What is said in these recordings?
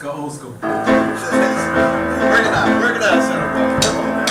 Go old school. Work it out, son. Come on, man.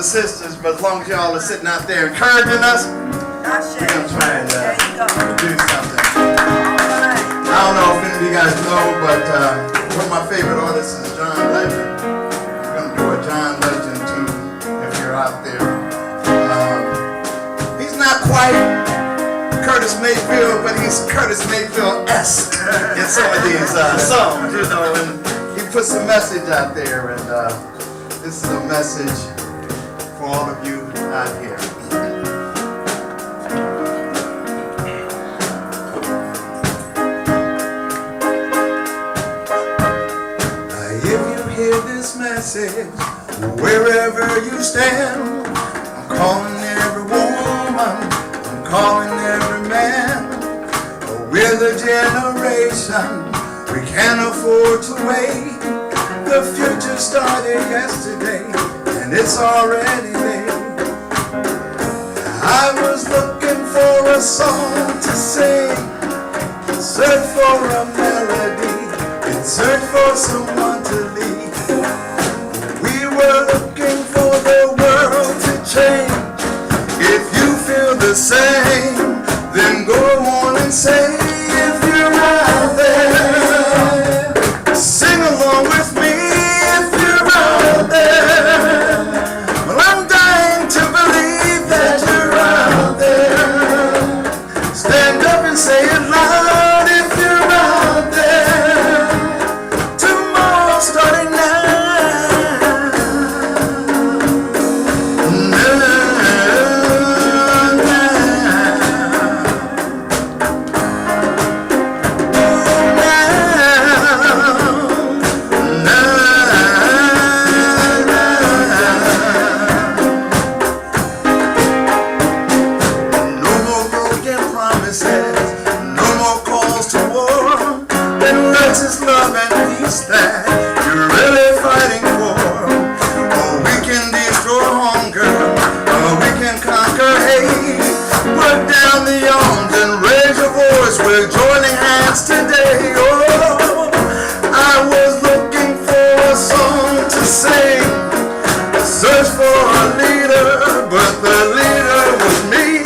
Sisters, but as long as y'all are sitting out there encouraging us, we're going to try and do something. I don't know if any of you guys know, but one of my favorite artists is John Legend. We're going to do a John Legend too, if you're out there. He's not quite Curtis Mayfield, but he's Curtis Mayfield-esque in some of these songs, you know, and he puts a message out there, and this is a message for all of you out here. If you hear this message, wherever you stand, I'm calling every woman, I'm calling every man. We're the generation, we can't afford to wait. The future started yesterday, and it's already late. I was looking for a song to sing, search for a melody, and search for someone to lead. say if you're out there. Sing along with me if you're out there. Well, I'm dying to believe that you're out there. Stand up and say it loud if you're out there. Tomorrow starting now. Love and peace that you're really fighting for. Oh, we can destroy hunger, we can conquer hate. Put down the arms and raise your voice. We're joining hands today. Oh, I was looking for a song to sing, a search for a leader, but the leader was me.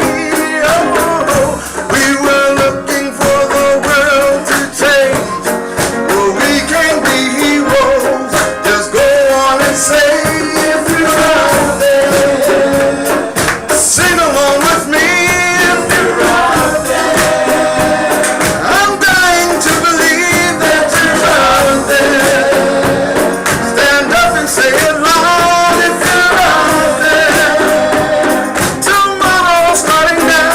Oh, we were looking for the world to change. Say if you're out there. Sing along with me if you're out there. I'm dying to believe that you're out there. Stand up and say it loud if you're out there. Tomorrow starting now.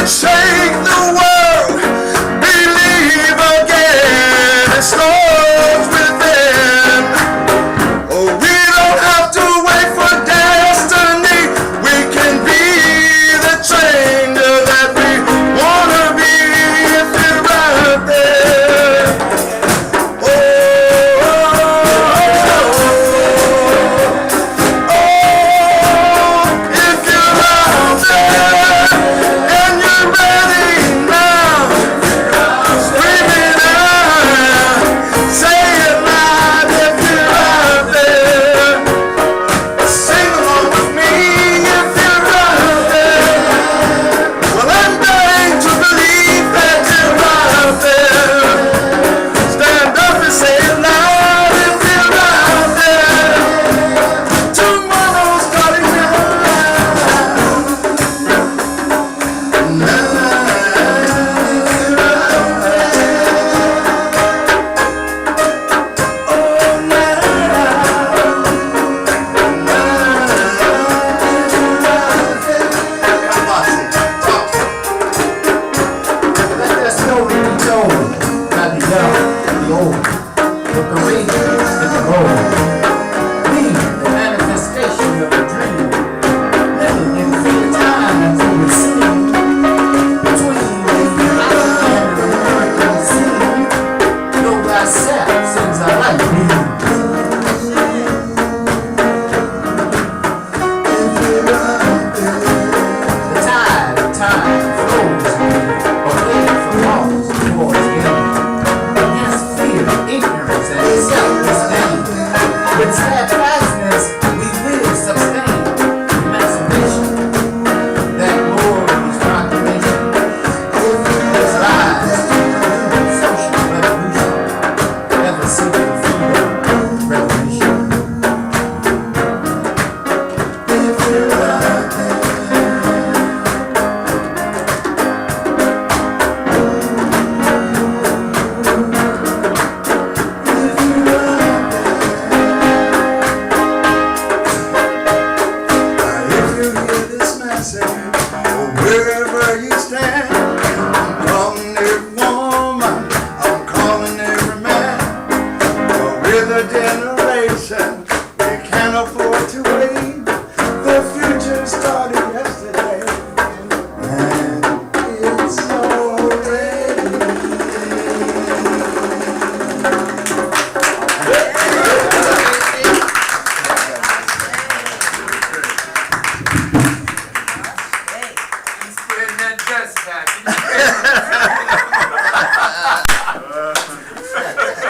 Shake the world, believe again, it starts within. Oh, we don't have to wait for destiny, we can be the change that we wanna be if you're out there. Oh, if you're out there. Ready now.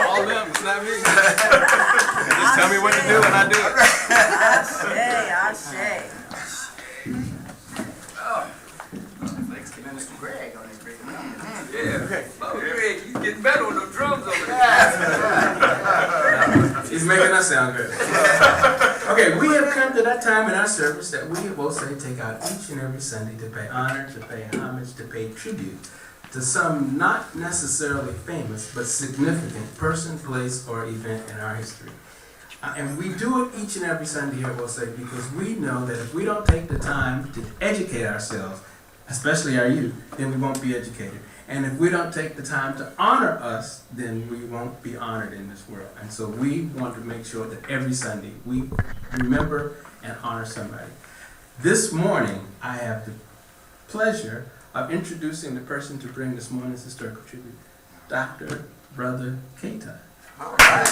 All of them, it's not me. Just tell me what to do and I do it. Ashe. Thanks to Mr. Greg on his great Yeah. Oh, Greg, you getting better on the drums over there. He's making us sound good. Okay, we have come to that time in our service that we will say take out each and every Sunday to pay honor, to pay homage, to pay tribute to some not necessarily famous but significant person, place, or event in our history. And we do it each and every Sunday here, we'll say, because we know that if we don't take the time to educate ourselves, especially our youth, then we won't be educated. And if we don't take the time to honor us, then we won't be honored in this world. And so we want to make sure that every Sunday we remember and honor somebody. This morning, I have the pleasure of introducing the person to bring this morning's historical tribute, Dr. Brother Keita. All right.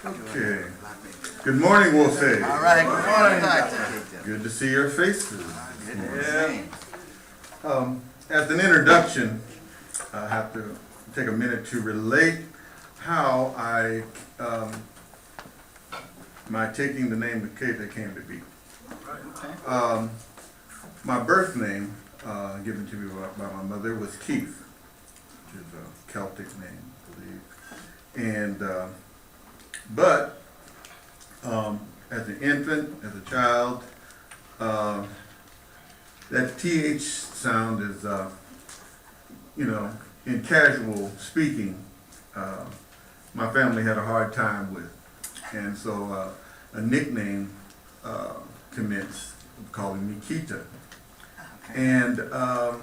Okay. Good morning, we'll say. All right, good morning, Dr. Good to see your faces. Yeah. As an introduction, I have to take a minute to relate how my taking the name of Keita came to be. My birth name, given to me by my mother, was Keith, which is a Celtic name, I believe. And but as an infant, as a child, that TH sound is, in casual speaking, my family had a hard time with. And so a nickname commenced calling me Keita. And I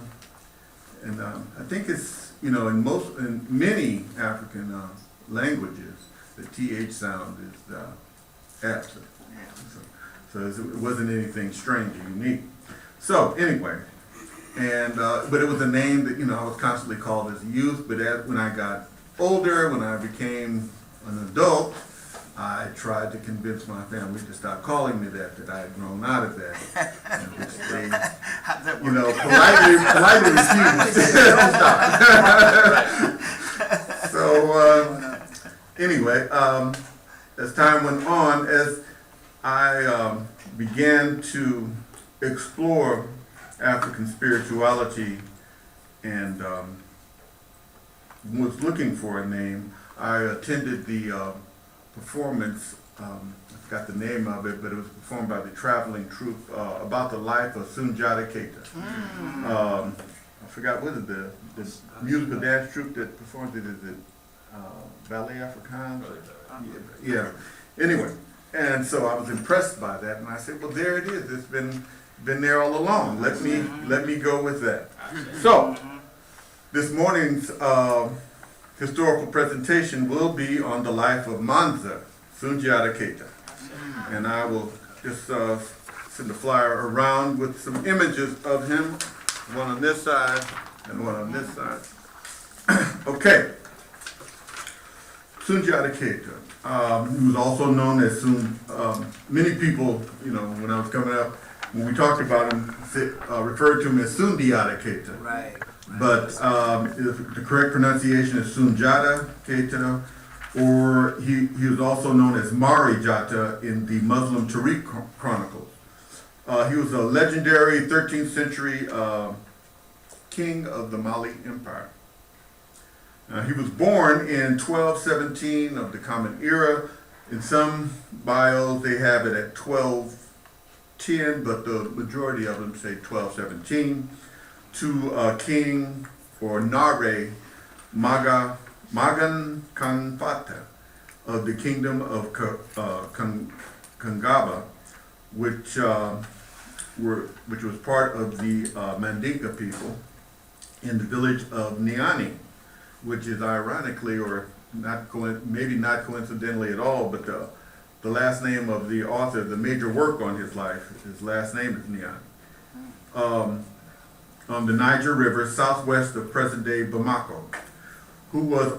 think it's, in many African languages, the TH sound is absent. So it wasn't anything strange or unique. So anyway, but it was a name that, I was constantly called as a youth, but when I got older, when I became an adult, I tried to convince my family to stop calling me that I had grown out of that. Which they, politely refused. So anyway, as time went on, as I began to explore African spirituality and was looking for a name, I attended the performance, I forgot the name of it, but it was performed by the traveling troupe about the life of Sunjata Keita. I forgot, what is the musical dance troupe that performed it? Is it Ballet Africain? Yeah. Anyway, and so I was impressed by that, and I said, well, there it is. It's been there all along. Let me go with that. So this morning's historical presentation will be on the life of Mansa, Sundiati Keita. And I will just send a flyer around with some images of him, one on this side and one on this side. Okay. Sundiati Keita. He was also known as many people, when I was coming up, when we talked about him, referred to him as Sundiati Keita. Right. But the correct pronunciation is Sunjata Keita, or he was also known as Mari Jata in the Muslim Tariq Chronicles. He was a legendary 13th century king of the Mali Empire. He was born in 1217 of the Common Era. In some bios they have it at 1210, but the majority of them say 1217. To King or Nare Magan Kanfata of the kingdom of Kangaba, which was part of the Mandinka people in the village of Niani, which is ironically, or maybe not coincidentally at all, but the last name of the author, the major work on his life, his last name is Niani. On the Niger River, southwest of present-day Bamako, who was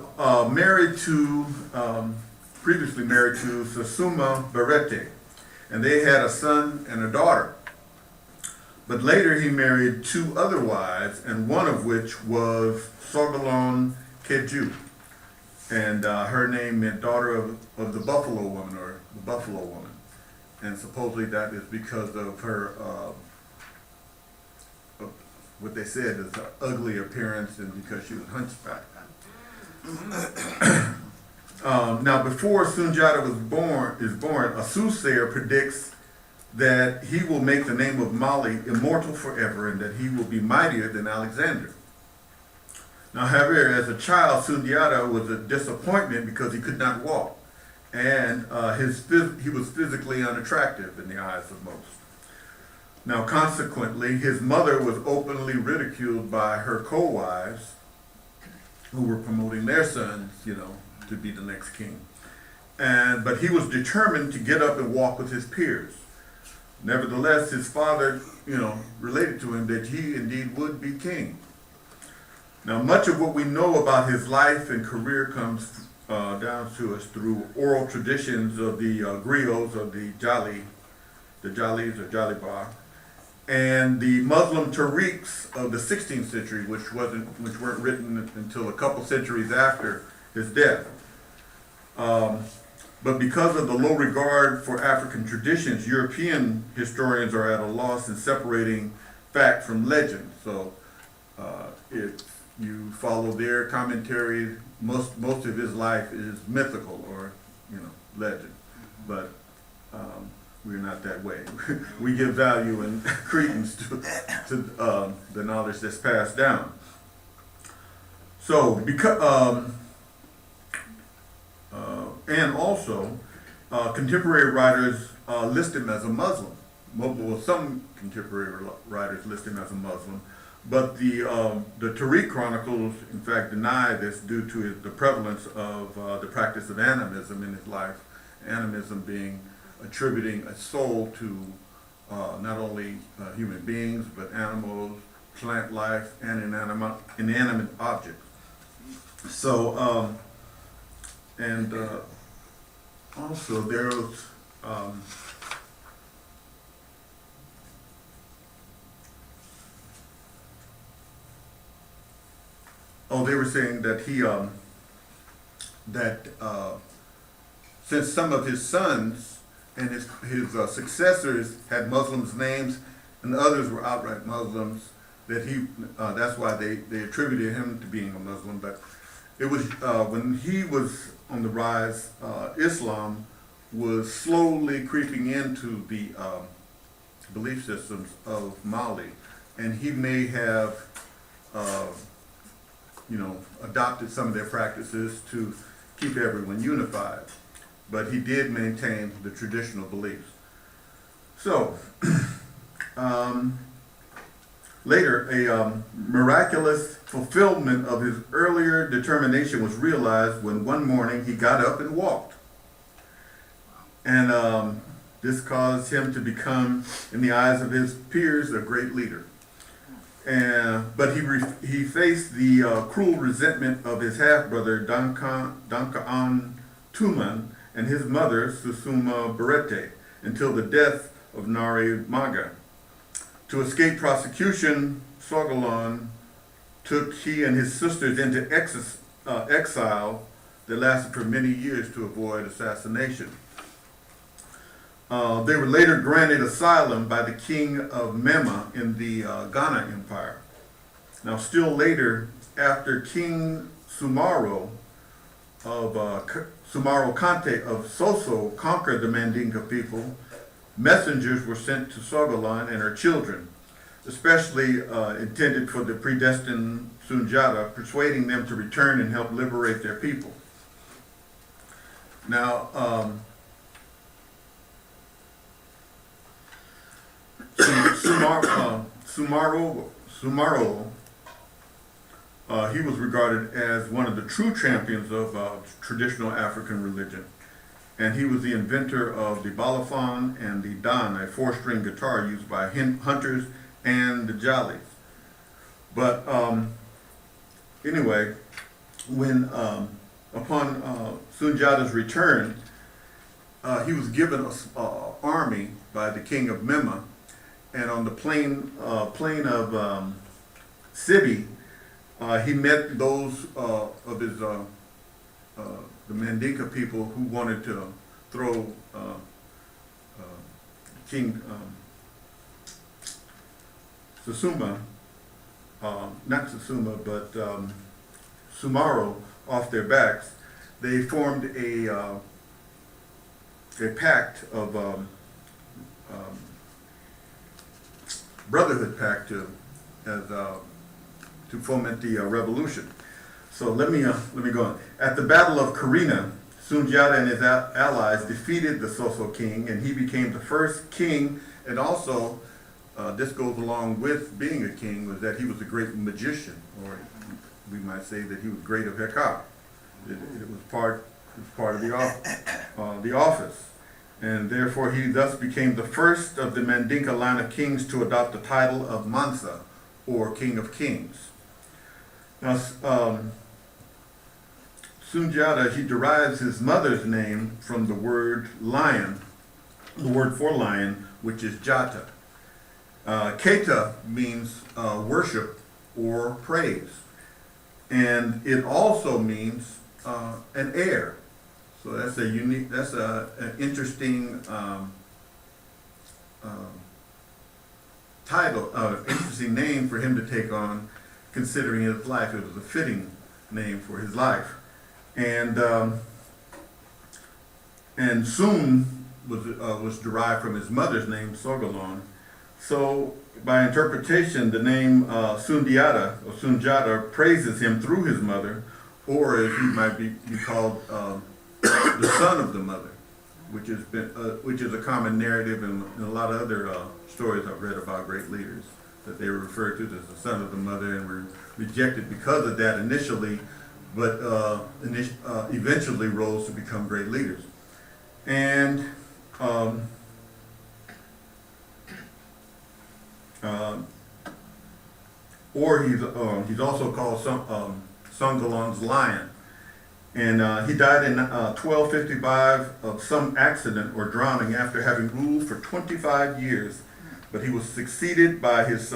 married to previously married to Susuma Barete, and they had a son and a daughter. But later he married 2 other wives, and one of which was Sogolon Keju, and her name meant daughter of the buffalo woman, or the buffalo woman, and supposedly that is because of her what they said is her ugly appearance, and because she was hunchback. Now, before Sunjata is born, a soothsayer predicts that he will make the name of Mali immortal forever, and that he will be mightier than Alexander. Now, however, as a child, Sundiata was a disappointment because he could not walk, and he was physically unattractive in the eyes of most. Now, consequently, his mother was openly ridiculed by her co-wives, who were promoting their sons, to be the next king. But he was determined to get up and walk with his peers. Nevertheless, his father, related to him that he indeed would be king. Now, much of what we know about his life and career comes down to us through oral traditions of the griots, of the Jalis or Jalibar, and the Muslim tariqs of the 16th century, which weren't written until a couple centuries after his death. But because of the low regard for African traditions, European historians are at a loss in separating fact from legend. So if you follow their commentary, most of his life is mythical or legend. But we're not that way. We give value and credence to the knowledge that's passed down. So because and also, contemporary writers list him as a Muslim. Well, some contemporary writers list him as a Muslim, but the Tariq chronicles, in fact, deny this due to the prevalence of the practice of animism in his life. Animism being attributing a soul to not only human beings, but animals, plant life, and inanimate objects. So, and also there was they were saying that he since some of his sons and his successors had Muslims' names and others were outright Muslims, that that's why they attributed him to being a Muslim. But it was when he was on the rise, Islam was slowly creeping into the belief systems of Mali, and he may have adopted some of their practices to keep everyone unified, but he did maintain the traditional beliefs. So later, a miraculous fulfillment of his earlier determination was realized when one morning he got up and walked. And this caused him to become, in the eyes of his peers, a great leader. But he faced the cruel resentment of his half-brother, Dankaan Tuman, and his mother, Susuma Barete, until the death of Nari Maga. To escape prosecution, Sogolon took he and his sisters into exile that lasted for many years to avoid assassination. They were later granted asylum by the king of Mema in the Ghana Empire. Now, still later, after King Sumaro Kante of Soso conquered the Mandinka people, messengers were sent to Sogolon and her children, especially intended for the predestined Sunjata, persuading them to return and help liberate their people. Now, Sumaro, he was regarded as one of the true champions of traditional African religion. And he was the inventor of the balafon and the dan, a 4-string guitar used by hunters and the Jalis. But anyway, when upon Sunjata's return, he was given an army by the king of Mema, and on the plain of Sibi, he met those of his the Mandinka people who wanted to throw King Susuma, not Susuma, but Sumaro off their backs. They formed a pact of brotherhood pact to foment the revolution. So let me go on. At the Battle of Karina, Sunjata and his allies defeated the Soso king, and he became the first king. And also, this goes along with being a king, was that he was a great magician, or we might say that he was great of Heka. It was part of the office. And therefore he thus became the first of the Mandinka line of kings to adopt the title of Mansa, or King of Kings. Now, Sunjata, he derives his mother's name from the word lion, the word for lion, which is Jata. Keita means worship or praise. And it also means an heir. So that's a unique, that's an interesting title, interesting name for him to take on, considering his life. It was a fitting name for his life. And Sun was derived from his mother's name, Sogolon. So by interpretation, the name Sundiata or Sunjata praises him through his mother, or as he might be called, the son of the mother, which is a common narrative in a lot of other stories I've read about great leaders, that they were referred to as the son of the mother and were rejected because of that initially, but eventually rose to become great leaders. And or he's also called Songolon's lion. And he died in 1255 of some accident or drowning after having ruled for 25 years. But he was succeeded by his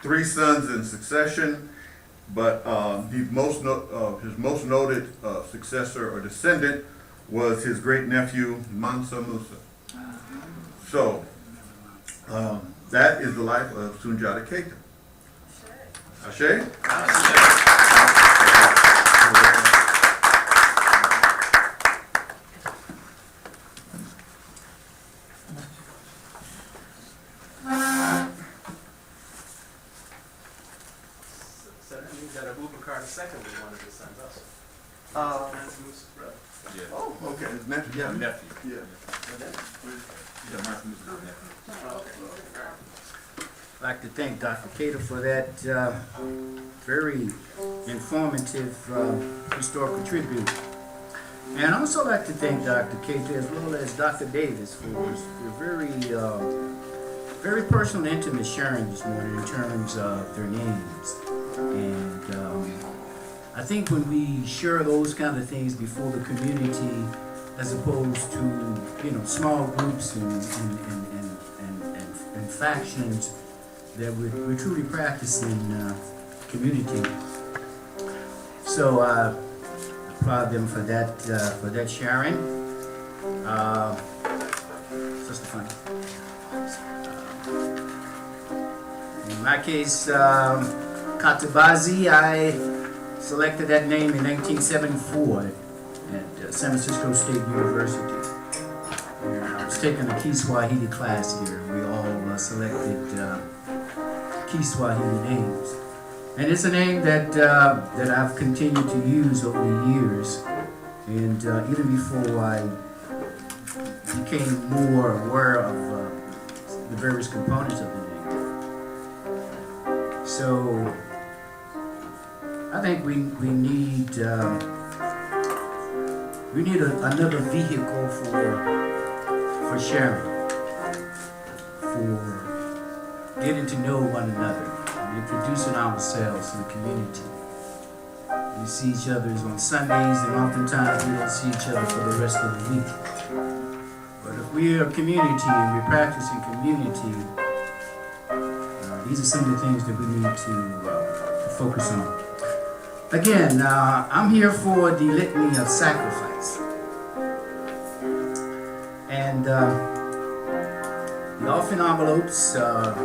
3 sons in succession. But his most noted successor or descendant was his great nephew Mansa Musa. So that is the life of Sunjata Keita. Ashe? Second was one of his sons also. Yeah. Oh, okay. His nephew. Yeah, nephew. Yeah. I'd like to thank Dr. Keita for that very informative historical tribute. And I'd also like to thank Dr. Keita as well as Dr. Davis for very personal and intimate sharing this morning in terms of their names. And I think when we share those kind of things before the community, as opposed to small groups and factions, that we're truly practicing community. So I applaud them for that sharing. Sister Funny. In my case, Katabazi, I selected that name in 1974 at San Francisco State University. I was taking a Kiswahili class here. We all selected Kiswahili names. And it's a name that I've continued to use over the years. And even before I became more aware of the various components of the name. So I think we need another vehicle for sharing, for getting to know one another, and introducing ourselves to the community. We see each other on Sundays, and oftentimes we don't see each other for the rest of the week. But if we are a community and we practice in community, these are some of the things that we need to focus on. Again, I'm here for the litany of sacrifice. And the offering envelopes are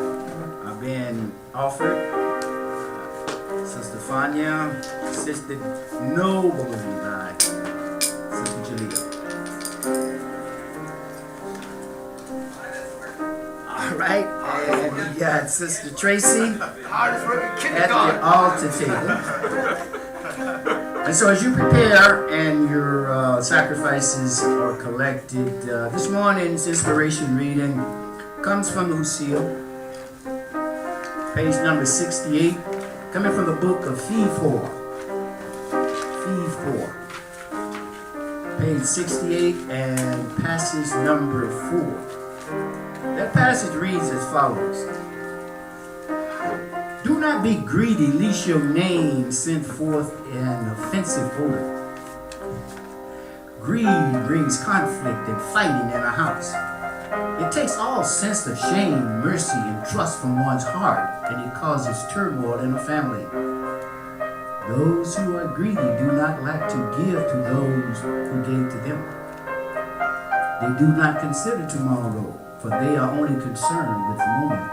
being offered. Sister Fania, Sister Nobly, Sister Jalea. All right, and we got Sister Tracy at the altar table. And so as you prepare and your sacrifices are collected, this morning's inspiration reading comes from Husia, page number 68, coming from the book of Fee 4, page 68 and passage number 4. That passage reads as follows. Do not be greedy, lest your name send forth an offensive odor. Greed brings conflict and fighting in a house. It takes all sense of shame, mercy, and trust from one's heart, and it causes turmoil in a family. Those who are greedy do not lack to give to those who gave to them. They do not consider tomorrow, for they are only concerned with the moment.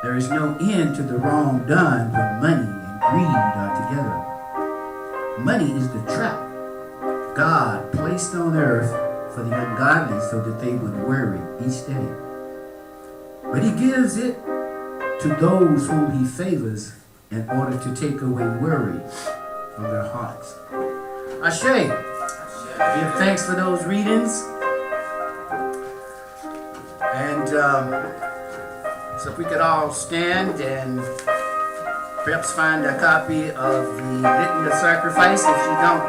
There is no end to the wrong done when money and greed are together. Money is the trap God placed on earth for the ungodly so that they would worry each day. But he gives it to those whom he favors in order to take away worry from their hearts. Ashe, give thanks for those readings. And so if we could all stand and perhaps find a copy of the Litany of Sacrifice if you don't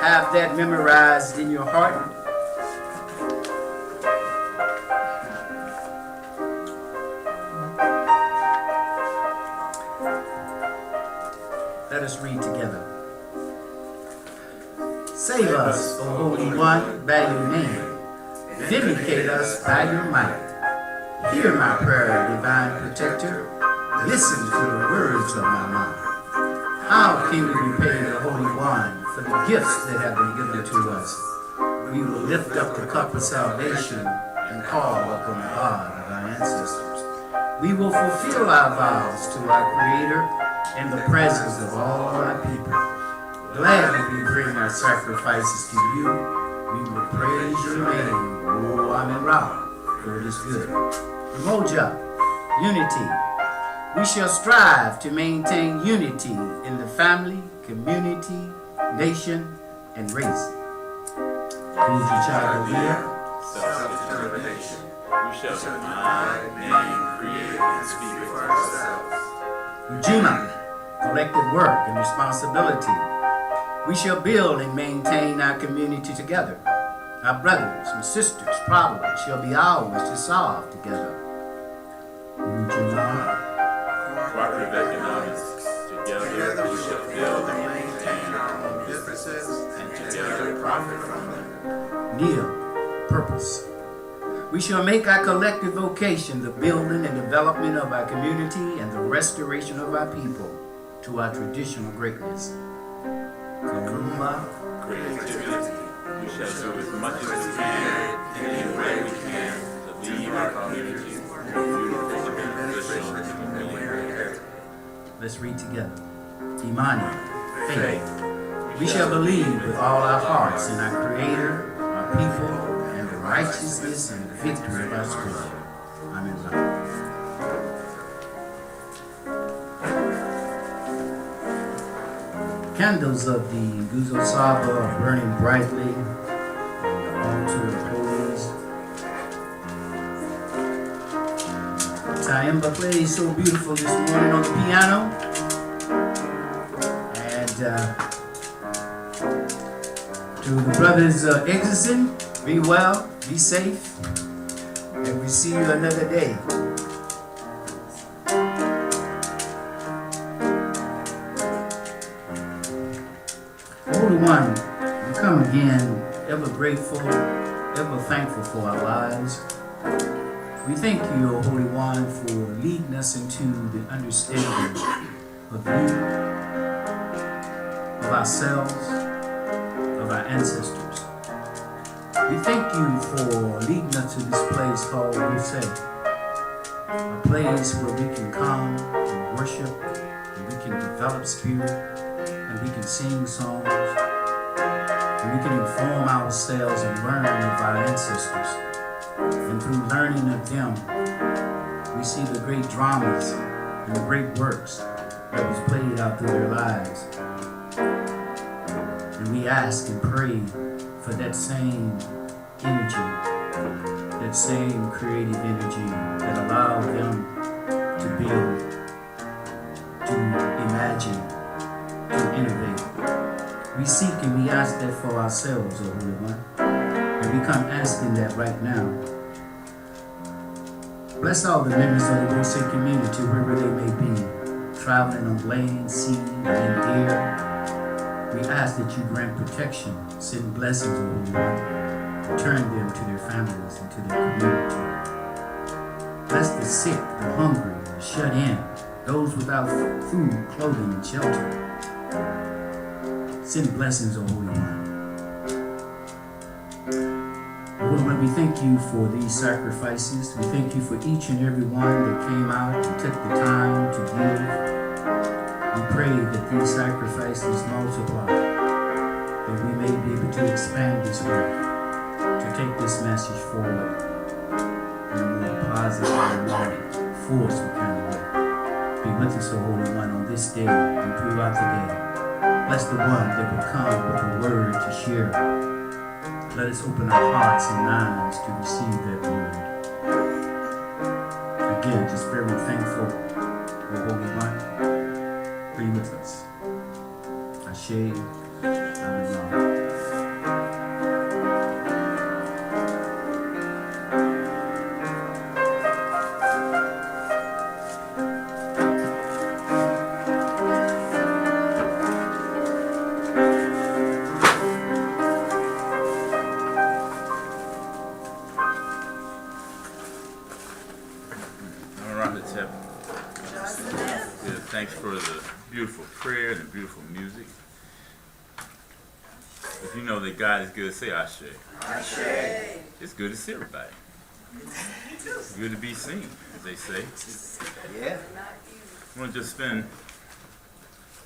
have that memorized in your heart. Let us read together. Save us, O Holy One, by your name. Vindicate us by your might. Hear my prayer, divine protector. Listen to the words of my mouth. How can we repay the Holy One for the gifts that have been given to us? We will lift up the cup of salvation and call upon the God of our ancestors. We will fulfill our vows to our Creator in the presence of all our people. Gladly we bring our sacrifices to you. We will praise your name, O Amen Ra, for it is good. Moja, unity. We shall strive to maintain unity in the family, community, nation, and race. Who's your child here? Self-determination. We shall define, name, create, and speak for ourselves. Ujima, collective work and responsibility. We shall build and maintain our community together. Our brothers and sisters' problems shall be ours to solve together. Ujima, Cooperative economics. Together we shall build and maintain our own businesses, and together profit from them. Nia, purpose. We shall make our collective vocation the building and development of our community and the restoration of our people to our traditional greatness. Kaluma, Creativity. We shall do as much as we can, in any way we can, to leave our communities more beautiful and beneficial than we inherited. let's read together. Imani, faith. We shall believe with all our hearts in our Creator, our people, and the righteousness and victory of our spirit. Amen. Candles of the Guzo Saba are burning brightly on the altar of holies. Taimba plays so beautiful this morning on the piano. And to the brothers Exerson, be well, be safe, and we see you another day. Holy One, we come again, ever grateful, ever thankful for our lives. We thank you, O Holy One, for leading us into the understanding of you, of ourselves, of our ancestors. We thank you for leading us to this place called Husia, a place where we can come and worship, and we can develop spirit, and we can sing songs, and we can inform ourselves and learn of our ancestors. And through learning of them, we see the great dramas and the great works that was played out through their lives. And we ask and pray for that same energy, that same creative energy that allowed them to build, to imagine, to innovate. We seek and we ask that for ourselves, O Holy One. And we come asking that right now. Bless all the members of the Husia community, wherever they may be, traveling on land, sea, and in the air. We ask that you grant protection, send blessings, O Holy One, return them to their families and to their community. Bless the sick, the hungry, the shut in, those without food, clothing, and shelter. Send blessings, O Holy One. Holy One, we thank you for these sacrifices. We thank you for each and every one that came out and took the time to give. We pray that these sacrifices multiply, that we may be able to expand this work, to take this message forward in a more positive and more forceful kind of way. Be with us, O Holy One, on this day and throughout the day. Bless the one that will come with a word to share. Let us open our hearts and minds to receive that word. Again, just very thankful, O Holy One. Be with us. Ashe, Amen. Thanks for the beautiful prayer and the beautiful music. If you know that God is good, say Ashe. Ashe. It's good to see everybody. It's good to be seen, as they say. Yeah. I want to just spend,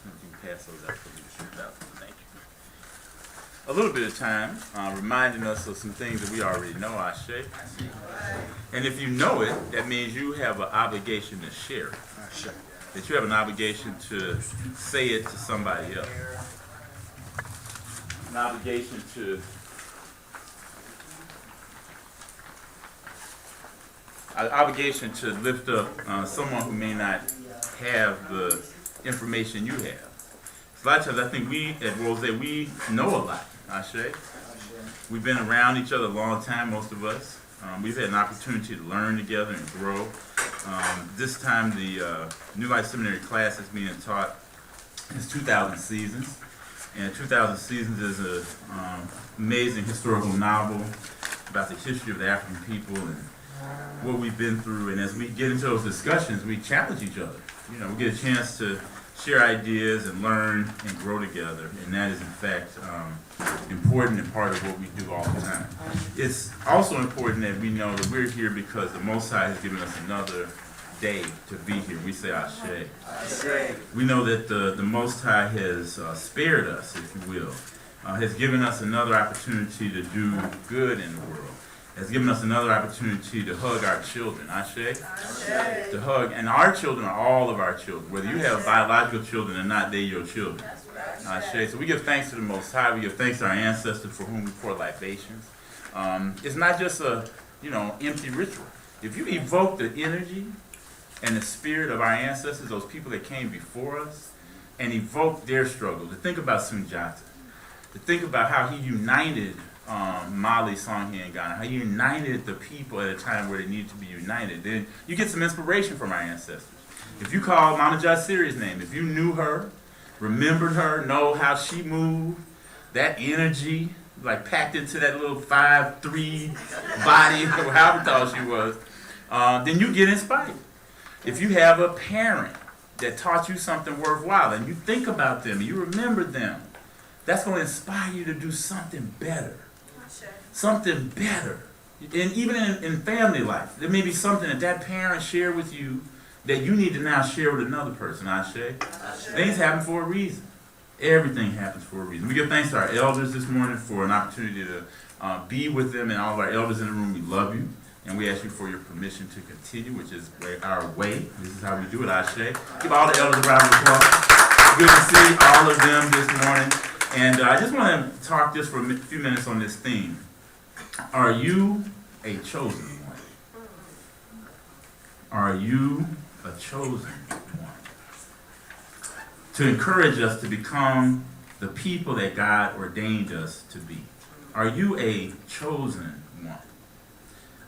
you can pass those out for me to shoot out. Thank you. A little bit of time reminding us of some things that we already know, Ashe. And if you know it, that means you have an obligation to share it. Ashe. That you have an obligation to say it to somebody else. An obligation to lift up someone who may not have the information you have. So a lot of times I think we at Rose, we know a lot, Ashe. We've been around each other a long time, most of us. We've had an opportunity to learn together and grow. This time the New Life Seminary class is being taught is 2,000 Seasons. And 2,000 Seasons is an amazing historical novel about the history of the African people and what we've been through. And as we get into those discussions, we challenge each other. You know, we get a chance to share ideas and learn and grow together. And that is, in fact, important and part of what we do all the time. It's also important that we know that we're here because the Most High has given us another day to be here. We say Ashe. Ashe. We know that the Most High has spared us, if you will, has given us another opportunity to do good in the world, has given us another opportunity to hug our children. Ashe? Ashe. To hug, and our children are all of our children. Whether you have biological children or not, they're your children. Ashe. So we give thanks to the Most High. We give thanks to our ancestors for whom we pour libations. It's not just a, empty ritual. If you evoke the energy and the spirit of our ancestors, those people that came before us, and evoke their struggle, to think about Sunjata, to think about how he united Mali, Songhay, and Ghana, how he united the people at a time where they needed to be united, then you get some inspiration from our ancestors. If you call Mama Jasiri's name, if you knew her, remembered her, know how she moved, that energy, like packed into that little 5'3" body, or however tall she was, then you get inspired. If you have a parent that taught you something worthwhile and you think about them, you remember them, that's going to inspire you to do something better. Something better. And even in family life, there may be something that that parent shared with you that you need to now share with another person. Things happen for a reason. Everything happens for a reason. We give thanks to our elders this morning for an opportunity to be with them, and all of our elders in the room. We love you, and we ask you for your permission to continue, which is our way. This is how we do it. Give all the elders a round of applause. Good to see all of them this morning. And I just want to talk just for a few minutes on this theme. Are you a chosen one? Are you a chosen one? To encourage us to become the people that God ordained us to be. Are you a chosen one?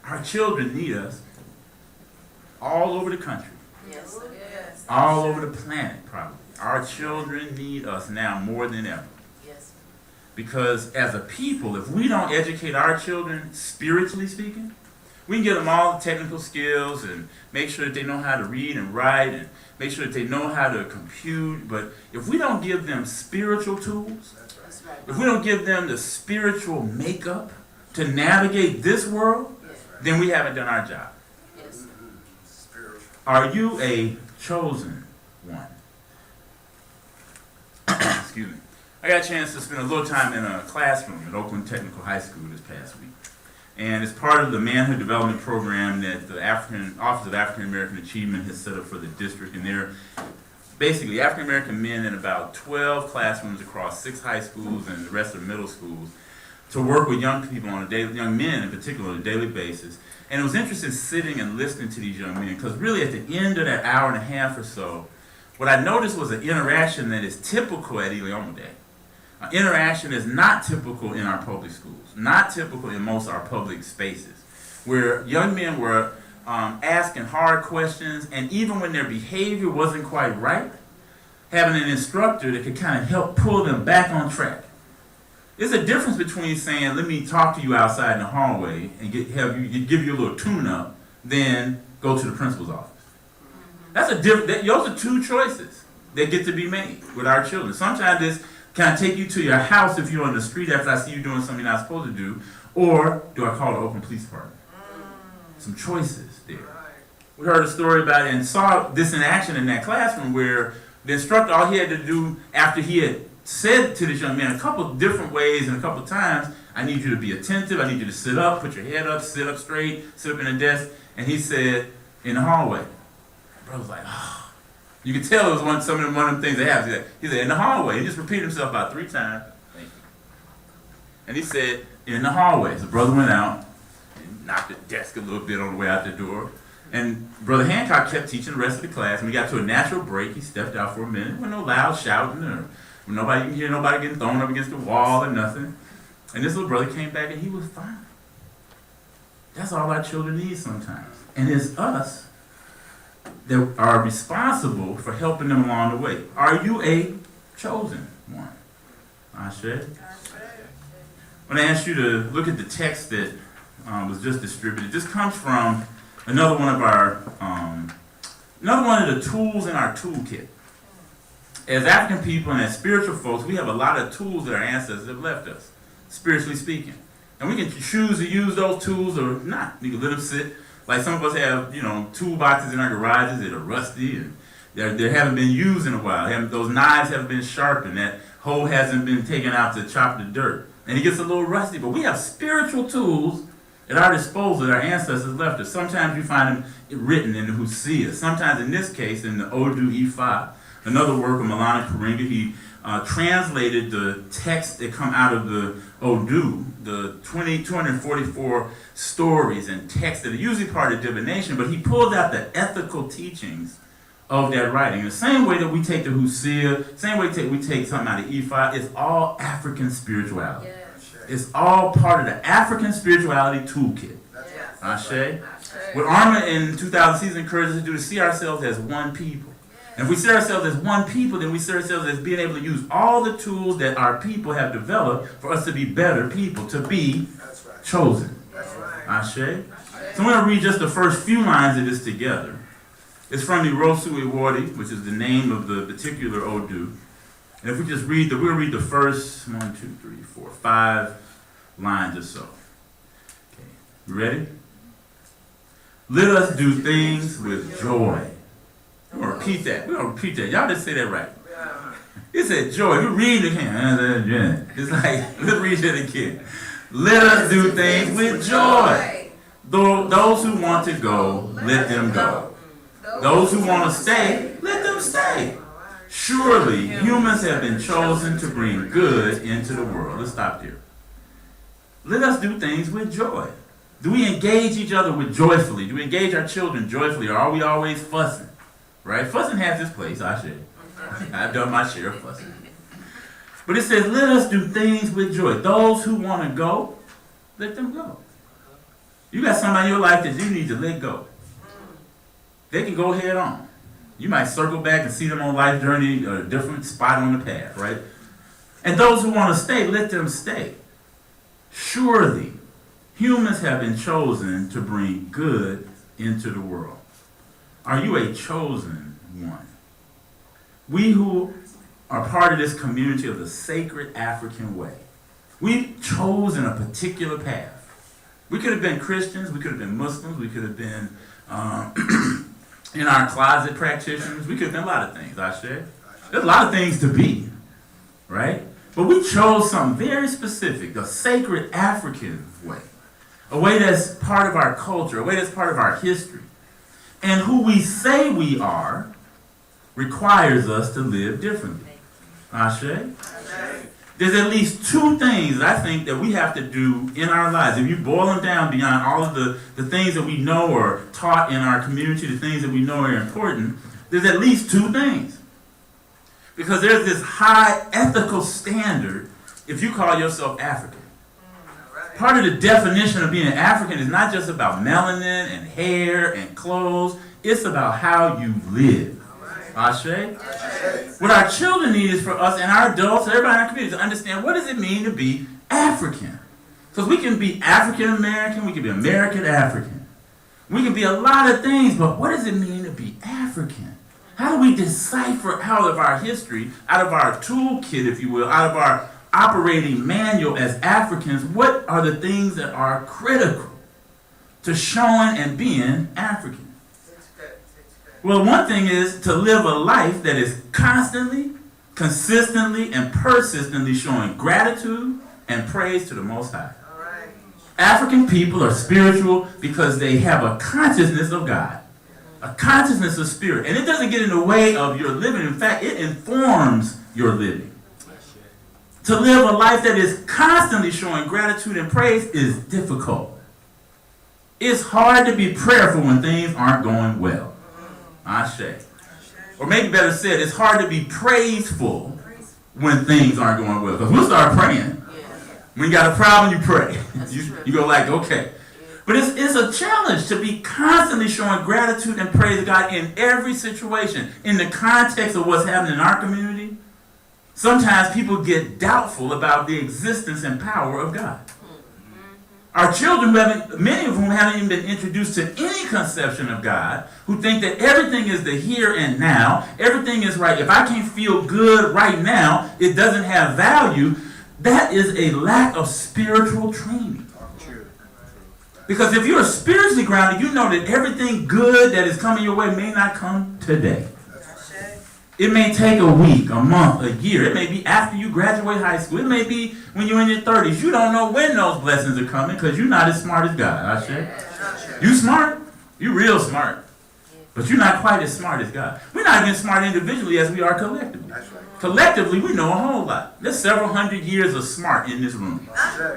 Our children need us all over the country. Yes. All over the planet, probably. Our children need us now more than ever. Yes. Because as a people, if we don't educate our children, spiritually speaking, we can give them all the technical skills and make sure that they know how to read and write and make sure that they know how to compute. But if we don't give them spiritual tools, That's right. if we don't give them the spiritual makeup to navigate this world, then we haven't done our job. Yes. Are you a chosen one? Excuse me. I got a chance to spend a little time in a classroom at Oakland Technical High School this past week. And it's part of the manhood development program that the Office of African American Achievement has set up for the district. And they're basically African American men in about 12 classrooms across 6 high schools and the rest of the middle schools to work with young people on a daily, young men in particular, on a daily basis. And it was interesting sitting and listening to these young men, because really at the end of that hour and a half or so, what I noticed was an interaction that is typical at Ileoma Day. Interaction is not typical in our public schools, not typical in most of our public spaces, where young men were asking hard questions, and even when their behavior wasn't quite right, having an instructor that could kind of help pull them back on track. There's a difference between saying, let me talk to you outside in the hallway and give you a little tune-up, then go to the principal's office. That's a different. Those are two choices that get to be made with our children. Sometimes this can I take you to your house if you're on the street after I see you doing something you're not supposed to do, or do I call the Oakland Police Department? Some choices there. We heard a story about it and saw this in action in that classroom where the instructor, all he had to do after he had said to this young man a couple of different ways and a couple of times, I need you to be attentive, I need you to sit up, put your head up, sit up straight, sit up in the desk, and he said, in the hallway. The brother was like, oh. You could tell it was one of them things that happened. He said, in the hallway. He just repeated himself about 3 times. Thank you. And he said, in the hallway. So the brother went out and knocked the desk a little bit on the way out the door. And Brother Hancock kept teaching the rest of the class. And we got to a natural break. He stepped out for a minute. There was no loud shouting or nobody, you can hear nobody getting thrown up against the wall or nothing. And this little brother came back and he was fine. That's all our children need sometimes. And it's us that are responsible for helping them along the way. Are you a chosen one? Ashe. I'm going to ask you to look at the text that was just distributed. This comes from another one of the tools in our toolkit. As African people and as spiritual folks, we have a lot of tools that our ancestors have left us, spiritually speaking. And we can choose to use those tools or not. We can let them sit. Like some of us have, toolboxes in our garages that are rusty and they haven't been used in a while. Those knives haven't been sharpened. That hoe hasn't been taken out to chop the dirt. And it gets a little rusty. But we have spiritual tools at our disposal that our ancestors left us. Sometimes you find them written in the Husia. Sometimes, in this case, in the Odù Ifá, another work of Malana Karenga. He translated the text that come out of the Odù, the 244 stories and texts that are usually part of divination, but he pulled out the ethical teachings of that writing. The same way that we take the Husia, same way we take something out of Ifá, it's all African spirituality. Yes. It's all part of the African spirituality toolkit. Yes. Ashe? What Arma in 2000 seasons encourages us to do is see ourselves as one people. And if we see ourselves as one people, then we see ourselves as being able to use all the tools that our people have developed for us to be better people, to be chosen. Ashe. So I'm going to read just the first few lines of this together. It's from Irosu Iwori, which is the name of the particular Odù. And if we just read we'll read the first 1, 2, 3, 4, 5 lines or so. Okay. You ready? Let us do things with joy. We're going to repeat that. We're going to repeat that. Y'all just say that right. It said joy. If you read it again, it's like, let's read it again. Let us do things with joy. Those who want to go, let them go. Those who want to stay, let them stay. Surely humans have been chosen to bring good into the world. Let's stop there. Let us do things with joy. Do we engage each other with joyfully? Do we engage our children joyfully, or are we always fussing? Right? Fussing has its place, I should. I've done my share of fussing. But it says, let us do things with joy. Those who want to go, let them go. You got somebody in your life that you need to let go. They can go head on. You might circle back and see them on life journey or a different spot on the path, right? And those who want to stay, let them stay. Surely, humans have been chosen to bring good into the world. Are you a chosen one? We who are part of this community of the sacred African way, we've chosen a particular path. We could have been Christians, we could have been Muslims, we could have been in our closet practitioners, we could have been a lot of things, I said. There's a lot of things to be, right? But we chose something very specific, the sacred African way, a way that's part of our culture, a way that's part of our history. And who we say we are requires us to live differently. Ashe? There's at least two things that I think that we have to do in our lives. If you boil them down beyond all of the things that we know or taught in our community, the things that we know are important, there's at least two things. Because there's this high ethical standard if you call yourself African. Part of the definition of being African is not just about melanin and hair and clothes. It's about how you live. Ashe? What our children need is for us and our adults, everybody in our community, to understand what does it mean to be African. Because we can be African American, we can be American African. We can be a lot of things, but what does it mean to be African? How do we decipher out of our history, out of our toolkit, if you will, out of our operating manual as Africans, what are the things that are critical to showing and being African? Well, one thing is to live a life that is constantly, consistently, and persistently showing gratitude and praise to the Most High. African people are spiritual because they have a consciousness of God, a consciousness of spirit. And it doesn't get in the way of your living. In fact, it informs your living. To live a life that is constantly showing gratitude and praise is difficult. It's hard to be prayerful when things aren't going well. Ashe. Or maybe better said, it's hard to be praiseful when things aren't going well. Because we'll start praying. When you got a problem, you pray. You go like, okay. But it's a challenge to be constantly showing gratitude and praise to God in every situation. In the context of what's happening in our community, sometimes people get doubtful about the existence and power of God. Our children, many of whom haven't even been introduced to any conception of God, who think that everything is the here and now, everything is right. If I can't feel good right now, it doesn't have value. That is a lack of spiritual training. Because if you're spiritually grounded, you know that everything good that is coming your way may not come today. It may take a week, a month, a year. It may be after you graduate high school. It may be when you're in your 30s. You don't know when those blessings are coming because you're not as smart as God. Ashe? You smart. You real smart. But you're not quite as smart as God. We're not even smart individually as we are collectively. Collectively, we know a whole lot. There's several hundred years of smart in this room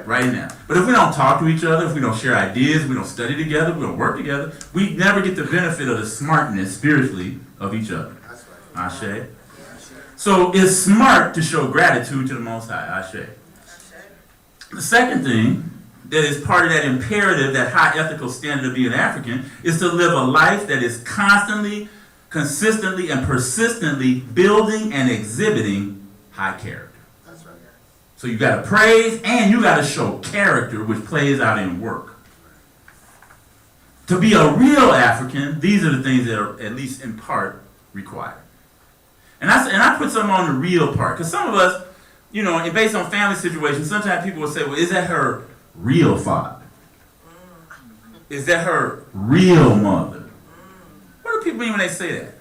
right now. But if we don't talk to each other, if we don't share ideas, we don't study together, we don't work together, we never get the benefit of the smartness spiritually of each other. Ashe. So it's smart to show gratitude to the Most High. Ashe. The second thing that is part of that imperative, that high ethical standard of being African, is to live a life that is constantly consistently and persistently building and exhibiting high character. That's right. So you got to praise and you got to show character, which plays out in work. To be a real African, these are the things that are, at least in part, required. And I put something on the real part, because some of us, you know, and based on family situations, sometimes people will say, well, is that her real father? Is that her real mother? What do people mean when they say that?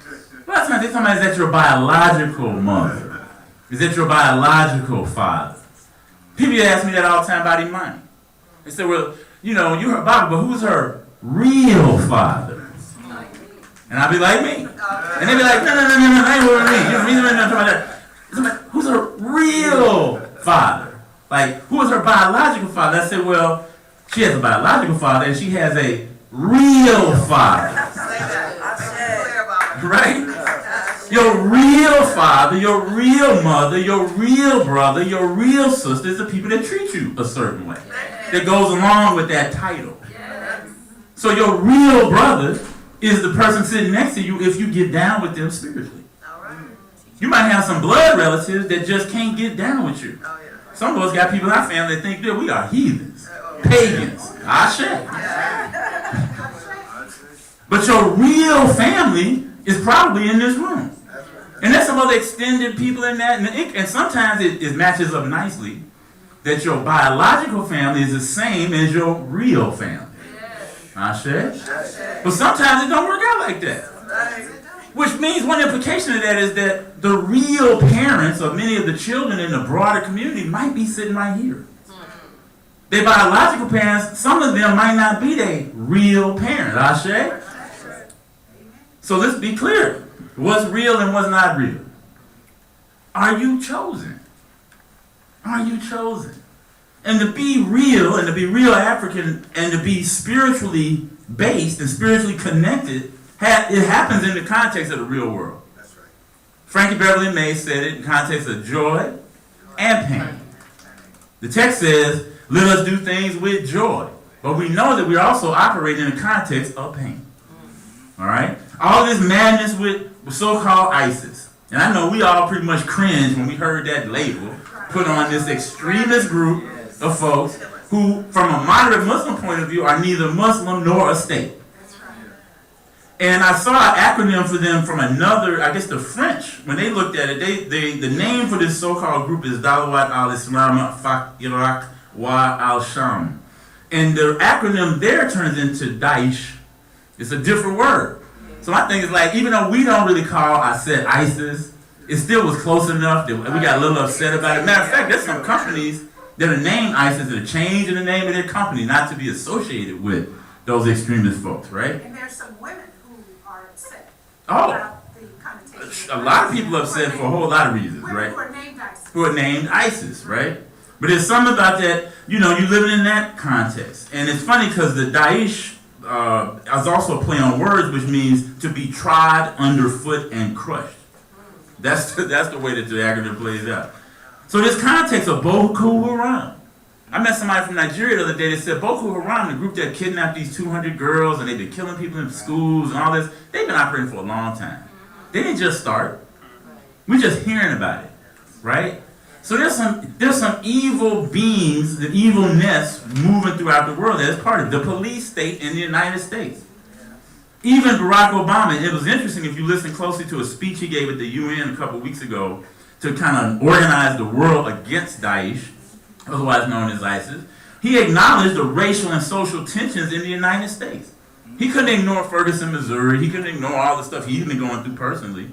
A lot of times they talk about, is that your biological mother? Is that your biological father? People ask me that all the time about Imani. They say, well, you know, you're her Bible, but who's her real father? And I'll be like me. And they be like, no, that ain't what I mean. You know, I'm talking about that. Who's her real father? Like, who is her biological father? I said, well, she has a biological father and she has a real father. Right? Your real father, your real mother, your real brother, your real sister is the people that treat you a certain way. That goes along with that title. So your real brother is the person sitting next to you if you get down with them spiritually. You might have some blood relatives that just can't get down with you. Some of us got people in our family that think that we are heathens, pagans. Ashe. But your real family is probably in this room. And there's some other extended people in that. And sometimes it matches up nicely that your biological family is the same as your real family. Ashe. But sometimes it don't work out like that. Which means one implication of that is that the real parents of many of the children in the broader community might be sitting right here. Their biological parents, some of them might not be their real parents. Ashe. So let's be clear. What's real and what's not real? Are you chosen? Are you chosen? And to be real, and to be real African, and to be spiritually based and spiritually connected, it happens in the context of the real world. That's right. Frankie Beverly May said it in context of joy and pain. The text says, let us do things with joy. But we know that we're also operating in the context of pain. All right? All this madness with so-called ISIS. And I know we all pretty much cringed when we heard that label put on this extremist group of folks who, from a moderate Muslim point of view, are neither Muslim nor a state. And I saw an acronym for them from another, I guess the French, when they looked at it, the name for this so-called group is Dawat al-Islam fa Iraq wa al-Sham. And the acronym there turns into Daesh. It's a different word. So my thing is like, even though we don't really call, I said ISIS, it still was close enough that we got a little upset about it. Matter of fact, there's some companies that are named ISIS that are changing the name of their company not to be associated with those extremist folks, right? And there's some women who are upset Oh, about the connotation. a lot of people are upset for a whole lot of reasons, Women right? who are named ISIS. Who are named ISIS, right? But there's something about that, you know, you living in that context. And it's funny because the Daesh is also a play on words, which means to be trod underfoot and crushed. That's the way that the acronym plays out. So this context of Boko Haram. I met somebody from Nigeria the other day that said Boko Haram, the group that kidnapped these 200 girls and they've been killing people in schools and all this, they've been operating for a long time. They didn't just start. We're just hearing about it, right? So there's some evil beings, the evilness moving throughout the world that is part of the police state in the United States. Even Barack Obama, it was interesting if you listen closely to a speech he gave at the UN a couple weeks ago to kind of organize the world against Daesh, otherwise known as ISIS. He acknowledged the racial and social tensions in the United States. He couldn't ignore Ferguson, Missouri. He couldn't ignore all the stuff he's been going through personally.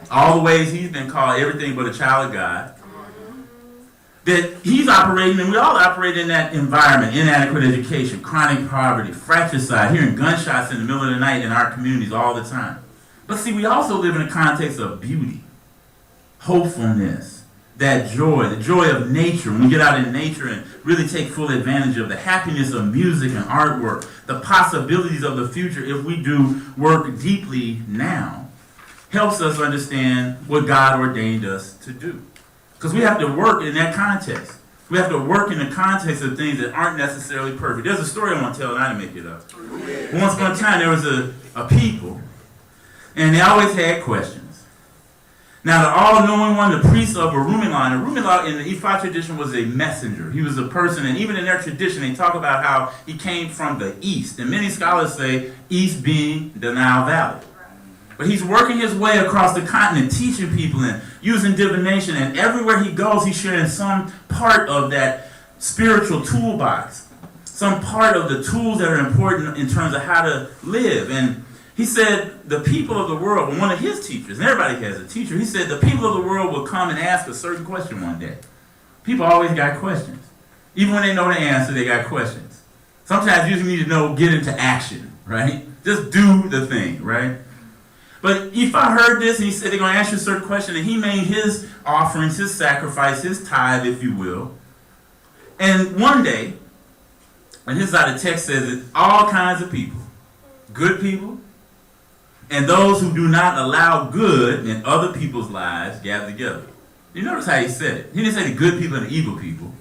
All the ways he's been called everything but a child of God. That he's operating, and we all operate in that environment, inadequate education, chronic poverty, fratricide, hearing gunshots in the middle of the night in our communities all the time. But see, we also live in a context of beauty, hopefulness, that joy, the joy of nature. When we get out in nature and really take full advantage of the happiness of music and artwork, the possibilities of the future if we do work deeply now, helps us understand what God ordained us to do. Because we have to work in that context. We have to work in the context of things that aren't necessarily perfect. There's a story I want to tell, and I didn't make it up. Once upon a time, there was a people And they always had questions. Now, the all-knowing one, the priest of Orumila in the Ifa tradition was a messenger. He was a person, and even in their tradition, they talk about how he came from the east. And many scholars say east being the Nile Valley. But he's working his way across the continent, teaching people and using divination. And everywhere he goes, he's sharing some part of that spiritual toolbox, some part of the tools that are important in terms of how to live. And he said the people of the world, well, one of his teachers, and everybody has a teacher, he said the people of the world will come and ask a certain question one day. People always got questions. Even when they know the answer, they got questions. Sometimes you just need to get into action, right? Just do the thing, right? But Ifa heard this, and he said they're going to ask you a certain question, and he made his offerings, his sacrifice, his tithe, if you will. And one day, and his side of the text says that all kinds of people, good people, and those who do not allow good in other people's lives gather together. You notice how he said it. He didn't say the good people and the evil people.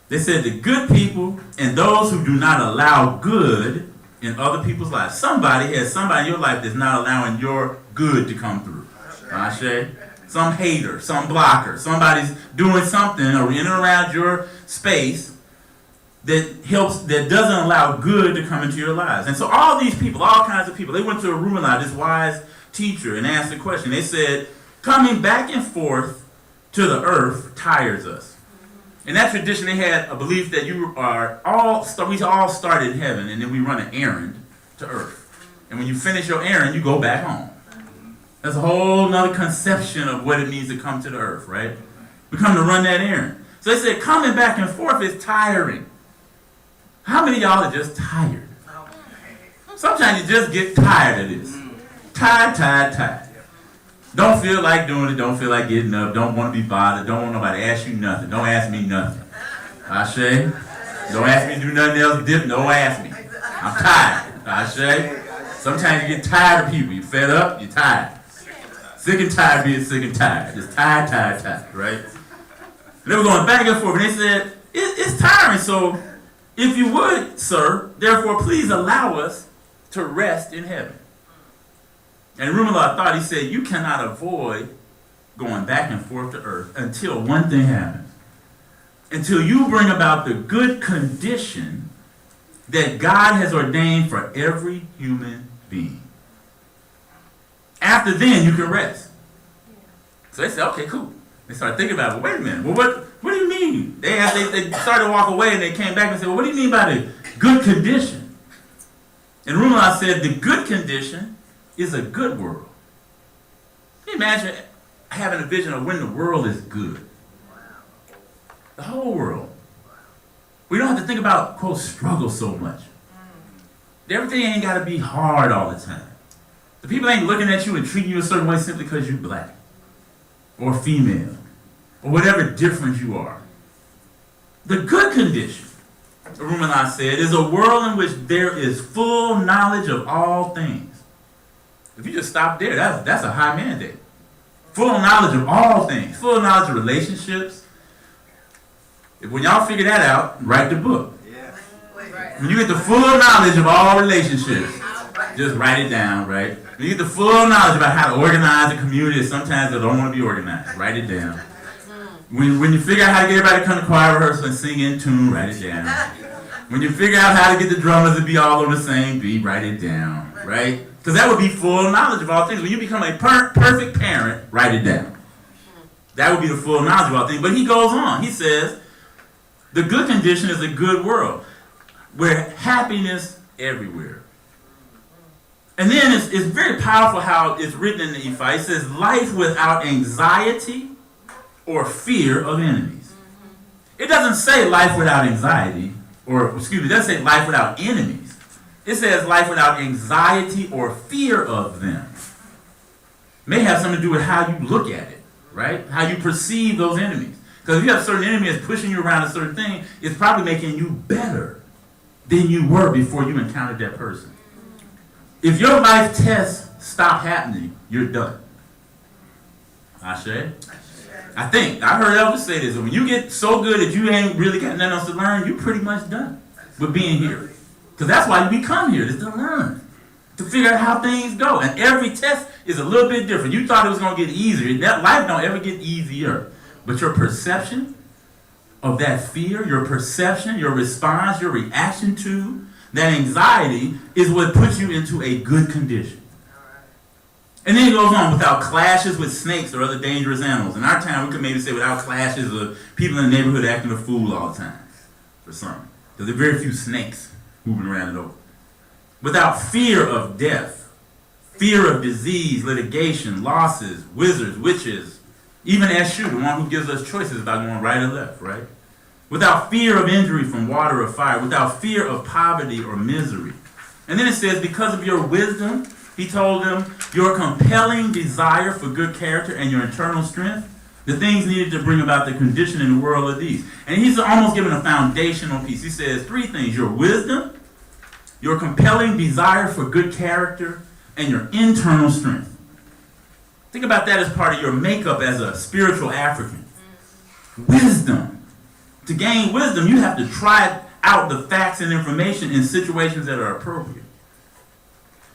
They said the good people and those who do not allow good in other people's lives. Somebody has somebody in your life that's not allowing your good to come through. Ashe? Some hater, some blocker, somebody's doing something or in and around your space that doesn't allow good to come into your lives. And so all these people, all kinds of people, they went to Orumila, this wise teacher, and asked the question. They said, coming back and forth to the earth tires us. In that tradition, they had a belief that we all start in heaven, and then we run an errand to earth. And when you finish your errand, you go back home. That's a whole nother conception of what it means to come to the earth, right? We come to run that errand. So they said, coming back and forth is tiring. How many of y'all are just tired? Sometimes you just get tired of this. Tired. Don't feel like doing it. Don't feel like getting up. Don't want to be bothered. Don't want nobody to ask you nothing. Don't ask me nothing. Ashe? Don't ask me to do nothing else. Don't ask me. I'm tired. Ashe? Sometimes you get tired of people. You're fed up. You're tired. Sick and tired of being sick and tired. Just tired, right? And they were going back and forth. And they said, it's tiring. So if you would, sir, therefore please allow us to rest in heaven. And Rumala thought, he said, you cannot avoid going back and forth to earth until one thing happens. Until you bring about the good condition that God has ordained for every human being. After then, you can rest. So they said, okay, cool. They started thinking about it. Well, wait a minute. Well, what do you mean? They started to walk away, and they came back and said, well, what do you mean by the good condition? And Rumala said, the good condition is a good world. Can you imagine having a vision of when the world is good? The whole world. We don't have to think about, quote, struggle so much. Everything ain't got to be hard all the time. The people ain't looking at you and treating you a certain way simply because you're black or female or whatever difference you are. The good condition, Rumala said, is a world in which there is full knowledge of all things. If you just stop there, that's a high mandate. Full knowledge of all things. Full knowledge of relationships. When y'all figure that out, write the book. Yeah. When you get the full knowledge of all relationships, just write it down, right? When you get the full knowledge about how to organize a community, sometimes they don't want to be organized, write it down. When you figure out how to get everybody to come to choir rehearsal and sing in tune, write it down. When you figure out how to get the drummers to be all on the same beat, write it down, right? Because that would be full knowledge of all things. When you become a perfect parent, write it down. That would be the full knowledge of all things. But he goes on. He says, the good condition is a good world where happiness everywhere. And then it's very powerful how it's written in the Ifa. It says, life without anxiety or fear of enemies. It doesn't say life without anxiety, it doesn't say life without enemies. It says life without anxiety or fear of them. May have something to do with how you look at it, right? How you perceive those enemies. Because if you have a certain enemy that's pushing you around a certain thing, it's probably making you better than you were before you encountered that person. If your life tests stop happening, you're done. Ashe? I heard Elvis say this, when you get so good that you ain't really got nothing else to learn, you're pretty much done with being here. Because that's why we come here, is to learn. to figure out how things go. And every test is a little bit different. You thought it was going to get easier. That life don't ever get easier. But your perception of that fear, your perception, your response, your reaction to that anxiety is what puts you into a good condition. And then it goes on, without clashes with snakes or other dangerous animals. In our time, we could maybe say without clashes of people in the neighborhood acting a fool all the time or something. Because there are very few snakes moving around it over. Without fear of death, fear of disease, litigation, losses, wizards, witches, even Eshu, the one who gives us choices about going right or left, right? Without fear of injury from water or fire, without fear of poverty or misery. And then it says, because of your wisdom, he told them, your compelling desire for good character and your internal strength, the things needed to bring about the condition in the world are these. And he's almost given a foundational piece. He says three things: your wisdom, your compelling desire for good character, and your internal strength. Think about that as part of your makeup as a spiritual African. Wisdom. To gain wisdom, you have to try out the facts and information in situations that are appropriate.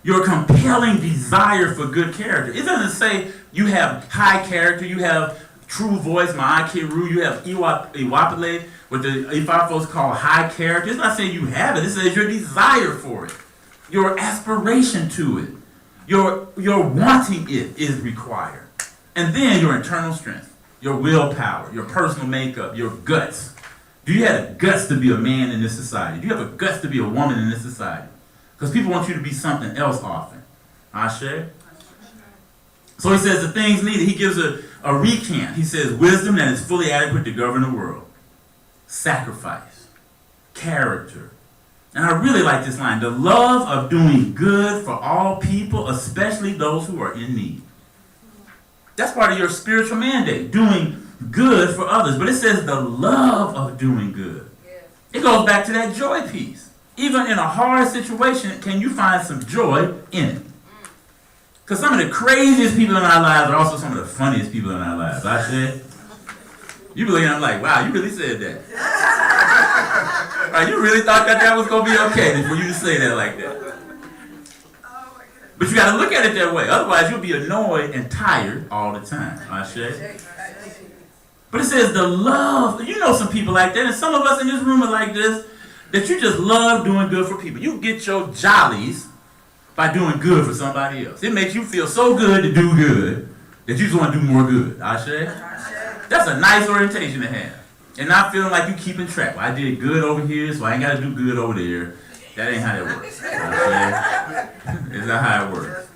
Your compelling desire for good character. It doesn't say you have high character, you have true voice, ma'akiru, you have iwapele, what the Ifá folks call high character. It's not saying you have it. It says your desire for it, your aspiration to it, your wanting it is required. And then your internal strength, your willpower, your personal makeup, your guts. Do you have the guts to be a man in this society? Do you have the guts to be a woman in this society? Because people want you to be something else often. Ashe? So he says the things needed. He gives a recant. He says wisdom that is fully adequate to govern the world. Sacrifice. Character. And I really like this line. The love of doing good for all people, especially those who are in need. That's part of your spiritual mandate. Doing good for others. But it says the love of doing good. It goes back to that joy piece. Even in a hard situation, can you find some joy in it? Because some of the craziest people in our lives are also some of the funniest people in our lives. I said, you believe I'm like, wow, you really said that. Right, you really thought that was going to be okay for you to say that like that. But you got to look at it that way. Otherwise, you'll be annoyed and tired all the time. I said. But it says the love. You know some people like that, and some of us in this room are like this. That you just love doing good for people. You get your jollies by doing good for somebody else. It makes you feel so good to do good that you just want to do more good. Ashe? That's a nice orientation to have. And not feeling like you keeping track. Well, I did good over here, so I ain't got to do good over there. That ain't how that works. It's not how it works.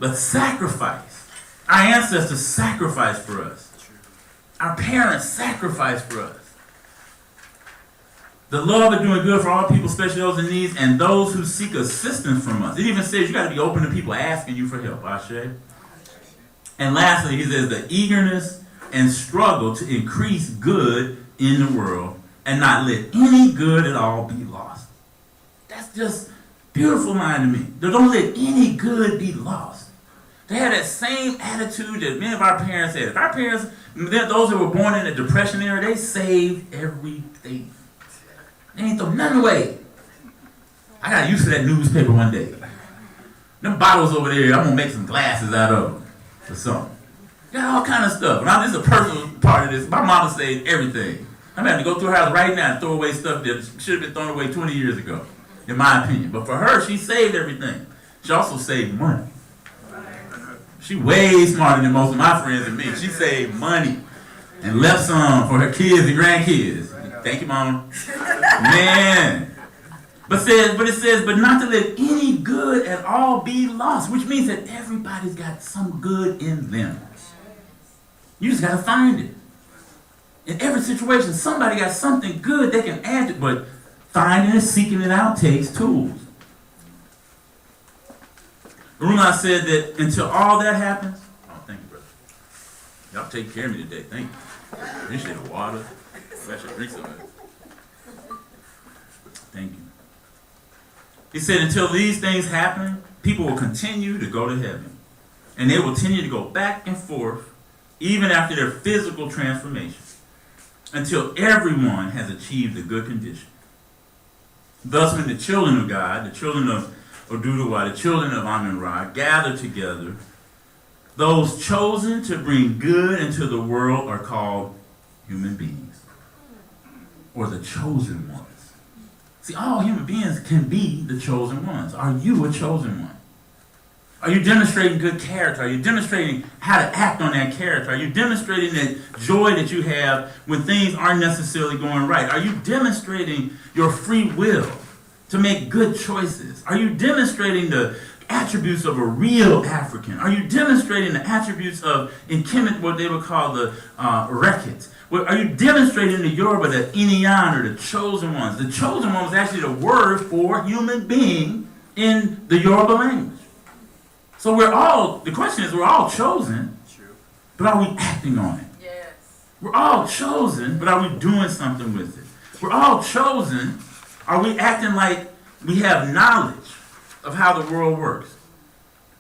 But sacrifice. Our ancestors sacrificed for us. Our parents sacrificed for us. The love of doing good for all people, especially those in need, and those who seek assistance from us. It even says you got to be open to people asking you for help. Ashe. And lastly, he says the eagerness and struggle to increase good in the world and not let any good at all be lost. That's just beautiful line to me. Don't let any good be lost. They had that same attitude that many of our parents had. Our parents, those that were born in the Depression era, they saved everything. They ain't throw nothing away. I got used to that newspaper one day. Them bottles over there, I'm going to make some glasses out of them or something. Got all kind of stuff. Now, this is a personal part of this. My mama saved everything. I'm having to go through her house right now and throw away stuff that should have been thrown away 20 years ago, in my opinion. But for her, she saved everything. She also saved money. She way smarter than most of my friends and me. She saved money and left some for her kids and grandkids. Thank you, Mama. Man. But it says, but not to let any good at all be lost, which means that everybody's got some good in them. You just got to find it. In every situation, somebody got something good they can add to, but finding and seeking it out takes tools. Runa said that until all that happens, oh, thank you, brother. Y'all take care of me today. Thank you. Appreciate the water. I should drink some of it. Thank you. He said, until these things happen, people will continue to go to heaven. And they will continue to go back and forth, even after their physical transformation, until everyone has achieved a good condition. Thus, when the children of God, the children of Oduduwa, the children of Amun-Ra, gather together. Those chosen to bring good into the world are called human beings, or the chosen ones. See, all human beings can be the chosen ones. Are you a chosen one? Are you demonstrating good character? Are you demonstrating how to act on that character? Are you demonstrating that joy that you have when things aren't necessarily going right? Are you demonstrating your free will to make good choices? Are you demonstrating the attributes of a real African? Are you demonstrating the attributes of, in Kemet, what they would call the Reket? Are you demonstrating the Yoruba, the Iniyan, or the chosen ones? The chosen one was actually the word for human being in the Yoruba language. So the question is, we're all chosen, but are we acting on it? Yes. We're all chosen, but are we doing something with it? We're all chosen. Are we acting like we have knowledge of how the world works?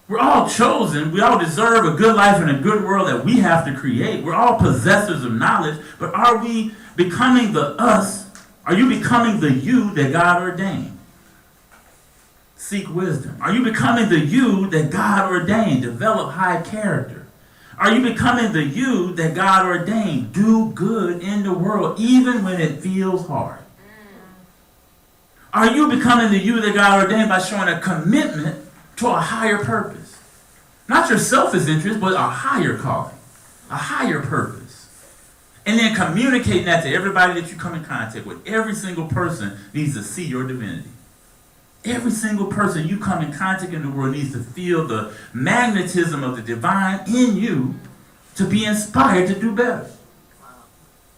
We're all chosen. We all deserve a good life and a good world that we have to create. We're all possessors of knowledge, but are we becoming the us? Are you becoming the you that God ordained? Seek wisdom. Are you becoming the you that God ordained? Develop high character. Are you becoming the you that God ordained? Do good in the world, even when it feels hard. Are you becoming the you that God ordained by showing a commitment to a higher purpose? Not your selfish interest, but a higher calling, a higher purpose. And then communicating that to everybody that you come in contact with. Every single person needs to see your divinity. Every single person you come in contact in the world needs to feel the magnetism of the divine in you to be inspired to do better.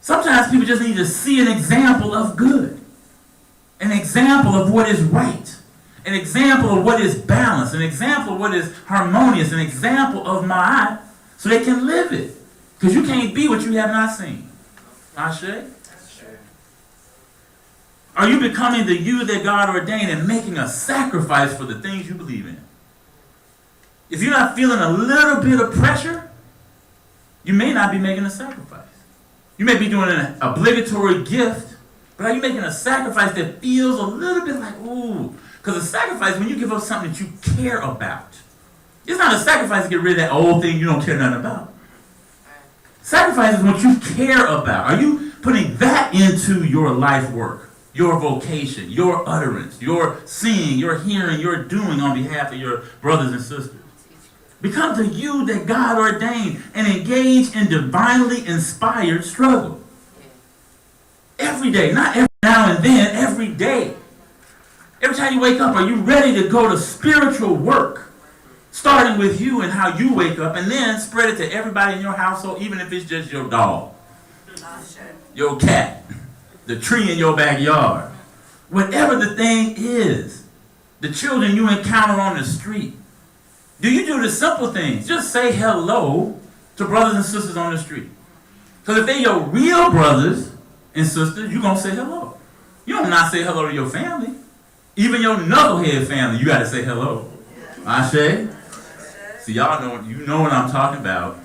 Sometimes people just need to see an example of good, an example of what is right, an example of what is balanced, an example of what is harmonious, an example of ma'at, so they can live it. Because you can't be what you have not seen. Ashe? Are you becoming the you that God ordained and making a sacrifice for the things you believe in? If you're not feeling a little bit of pressure, you may not be making a sacrifice. You may be doing an obligatory gift, but are you making a sacrifice that feels a little bit like, ooh? Because a sacrifice, when you give up something that you care about, it's not a sacrifice to get rid of that old thing you don't care nothing about. Sacrifice is what you care about. Are you putting that into your life work? Your vocation, your utterance, your seeing, your hearing, your doing on behalf of your brothers and sisters. Become the you that God ordained and engage in divinely inspired struggle. Every day, not every now and then, every day. Every time you wake up, are you ready to go to spiritual work? Starting with you and how you wake up, and then spread it to everybody in your household, even if it's just your dog, your cat, the tree in your backyard, whatever the thing is, the children you encounter on the street. Do you do the simple things? Just say hello to brothers and sisters on the street. Because if they're your real brothers and sisters, you're going to say hello. You don't not say hello to your family. Even your knucklehead family, you got to say hello. Ashe? See, y'all know, you know what I'm talking about.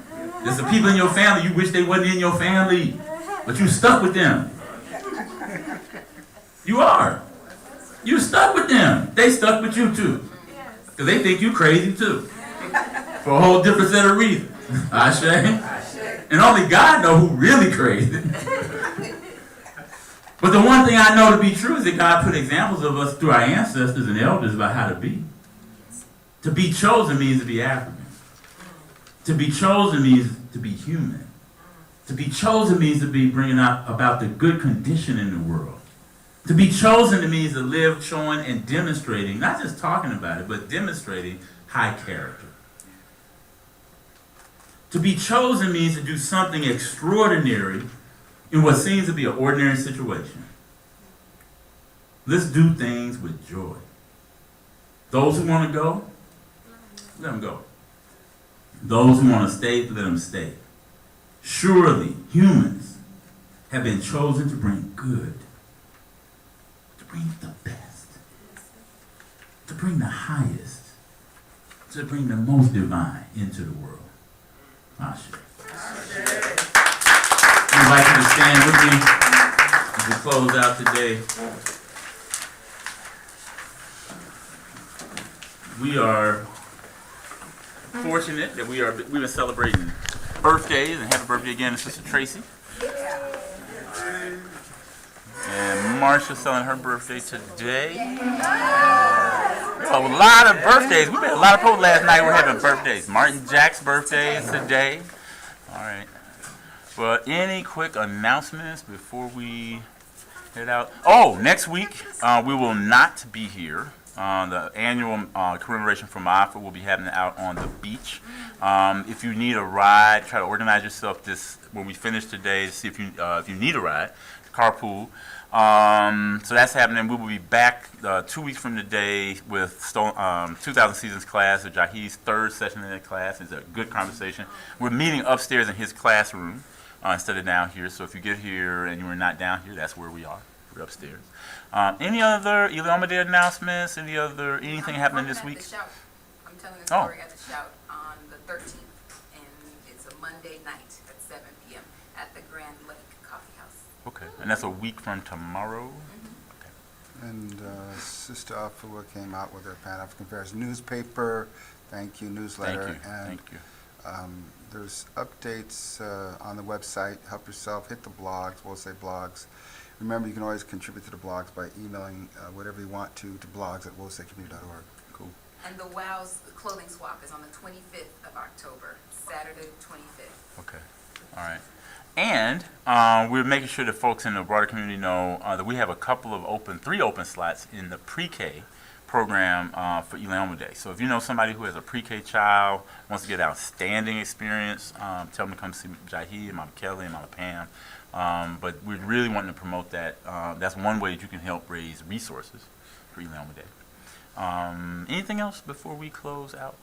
There's some people in your family, you wish they wasn't in your family, but you stuck with them. You are. You stuck with them. They stuck with you too. Because they think you crazy too. For a whole different set of reasons. Ashe? And only God knows who really crazy. But the one thing I know to be true is that God put examples of us through our ancestors and elders about how to be. To be chosen means to be African. To be chosen means to be human. To be chosen means to be bringing out about the good condition in the world. To be chosen means to live showing and demonstrating, not just talking about it, but demonstrating high character. To be chosen means to do something extraordinary in what seems to be an ordinary situation. Let's do things with joy. Those who want to go, let them go. Those who want to stay, let them stay. Surely humans have been chosen to bring good, to bring the best, to bring the highest, to bring the most divine into the world. Ashe. I invite you to stand with me as we close out today. we are fortunate that we've been celebrating birthdays, and happy birthday again to Sister Tracy. And Marsha's celebrating her birthday today. A lot of birthdays. We made a lot of posts last night. We're having birthdays. Martin Jack's birthday is today. All right. But any quick announcements before we head out? Oh, next week we will not be here. The annual commemoration for Mafa will be happening out on the beach. If you need a ride, try to organize yourself when we finish today to see if you need a ride, carpool. So that's happening. We will be back 2 weeks from today with 2000 Seasons class, or Jahid's third session in that class. It's a good conversation. We're meeting upstairs in his classroom instead of down here. So if you get here and you are not down here, that's where we are. We're upstairs. Any other Illuminated announcements? Anything happening this week? I'm telling a story at the Shout on the 13th, and it's a Monday night at 7 p.m. at the Grand Lake Coffee House. Okay, and that's a week from tomorrow? And Sister Afua came out with her Pan-African Affairs newspaper, thank you, newsletter. Thank you. There's updates on the website. Help yourself, hit the blogs, we'll say blogs. Remember, you can always contribute to the blogs by emailing whatever you want to blogs@wolseycommunity.org. Cool. And the WOW's clothing swap is on the 25th of October, Saturday the 25th. Okay, all right. And we're making sure that folks in the broader community know that we have three open slots in the pre-K program for Ilama Day. So if you know somebody who has a pre-K child, wants to get outstanding experience, tell them to come see Jahid, Mama Kelly, and Mama Pam. But we're really wanting to promote that. That's one way that you can help raise resources for Ilama Day. Anything else before we close out?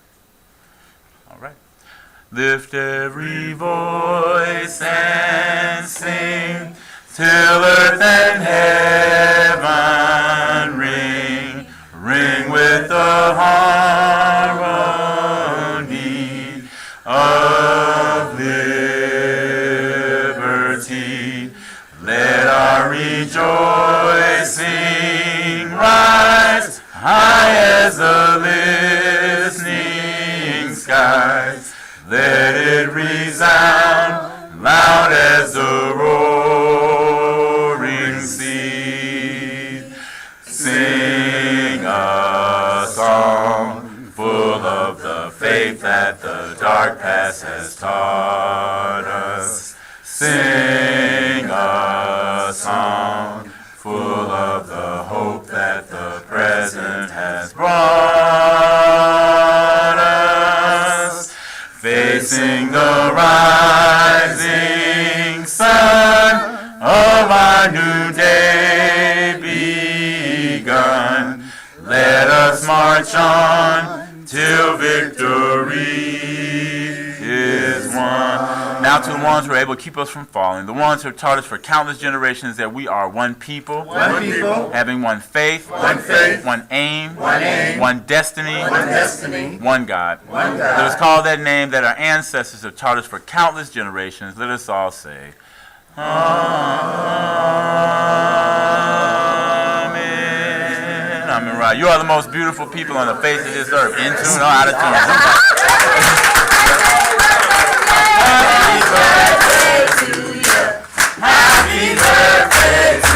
All right. Lift every voice and sing till earth and heaven ring, ring with the harmony of liberty. Let our rejoicing rise high as the listening skies. Let it resound loud as the roaring sea. Sing a song full of the faith that the dark past has taught us. Sing a song full of the hope that the present has brought us. Facing the rising sun of our new day begun, let us march on till victory is won. Now to the ones who are able to keep us from falling, the ones who have taught us for countless generations that we are one people, having one faith, one aim, one destiny, one God. Let us call that name that our ancestors have taught us for countless generations. Let us all say, Amen. Amen. Right. You are the most beautiful people on the face of this earth, in tune or out of tune. Happy birthday to you. Happy birthday to you.